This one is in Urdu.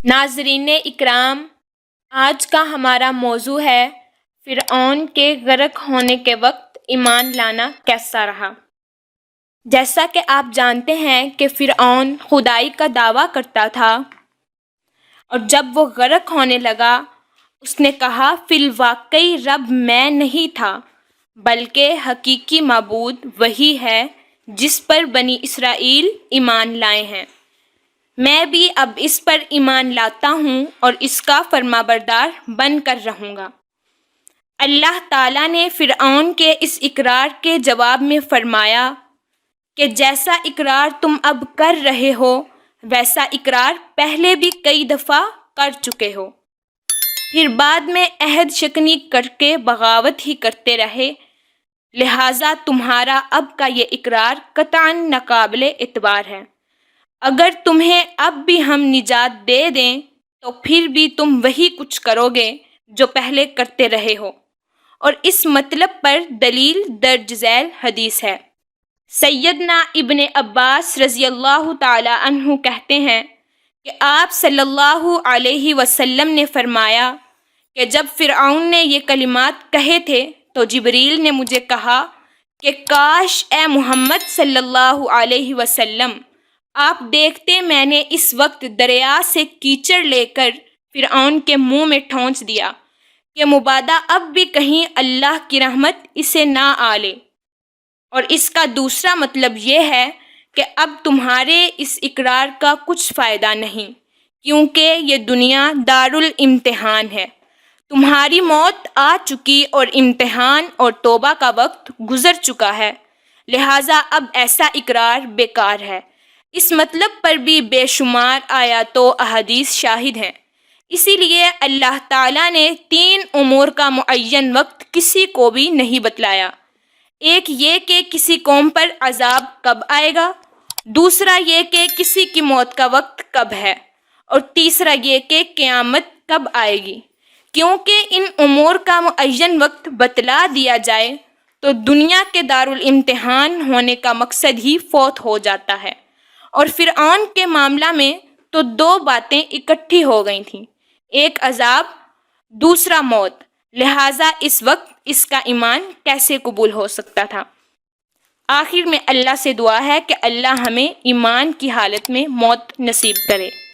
ناظرین اکرام، آج کا ہمارا موضوع ہے فرعون کے غرق ہونے کے وقت ایمان لانا کیسا رہا۔ جیسا کہ آپ جانتے ہیں کہ فرعون خدائی کا دعویٰ کرتا تھا، اور جب وہ غرق ہونے لگا اس نے کہا فی الواقع رب میں نہیں تھا بلکہ حقیقی معبود وہی ہے جس پر بنی اسرائیل ایمان لائے ہیں۔ میں بھی اب اس پر ایمان لاتا ہوں اور اس کا فرمانبردار بن کر رہوں گا۔ اللہ تعالیٰ نے فرعون کے اس اقرار کے جواب میں فرمایا کہ جیسا اقرار تم اب کر رہے ہو ویسا اقرار پہلے بھی کئی دفعہ کر چکے ہو، پھر بعد میں عہد شکنی کر کے بغاوت ہی کرتے رہے، لہٰذا تمہارا اب کا یہ اقرار قطعاً ناقابل اعتبار ہے۔ اگر تمہیں اب بھی ہم نجات دے دیں تو پھر بھی تم وہی کچھ کرو گے جو پہلے کرتے رہے ہو، اور اس مطلب پر دلیل درج ذیل حدیث ہے۔ سیدنا ابن عباس رضی اللہ تعالی عنہ کہتے ہیں کہ آپ صلی اللہ علیہ وسلم نے فرمایا کہ جب فرعون نے یہ کلمات کہے تھے تو جبریل نے مجھے کہا کہ کاش اے محمد صلی اللہ علیہ وسلم آپ دیکھتے میں نے اس وقت دریا سے کیچڑ لے کر فرعون کے منہ میں ٹھونس دیا کہ مبادا اب بھی کہیں اللہ کی رحمت اسے نہ آ لے۔ اور اس کا دوسرا مطلب یہ ہے کہ اب تمہارے اس اقرار کا کچھ فائدہ نہیں، کیونکہ یہ دنیا دارالامتحان ہے، تمہاری موت آ چکی اور امتحان اور توبہ کا وقت گزر چکا ہے، لہٰذا اب ایسا اقرار بیکار ہے۔ اس مطلب پر بھی بے شمار آیات و احادیث شاہد ہیں۔ اسی لیے اللہ تعالیٰ نے 3 امور کا معین وقت کسی کو بھی نہیں بتلایا۔ ایک یہ کہ کسی قوم پر عذاب کب آئے گا، دوسرا یہ کہ کسی کی موت کا وقت کب ہے، اور تیسرا یہ کہ قیامت کب آئے گی۔ کیونکہ ان امور کا معین وقت بتلا دیا جائے تو دنیا کے دارالامتحان ہونے کا مقصد ہی فوت ہو جاتا ہے، اور فرعون کے معاملہ میں تو 2 باتیں اکٹھی ہو گئی تھیں، ایک عذاب، دوسرا موت، لہٰذا اس وقت اس کا ایمان کیسے قبول ہو سکتا تھا۔ آخر میں اللہ سے دعا ہے کہ اللہ ہمیں ایمان کی حالت میں موت نصیب کرے۔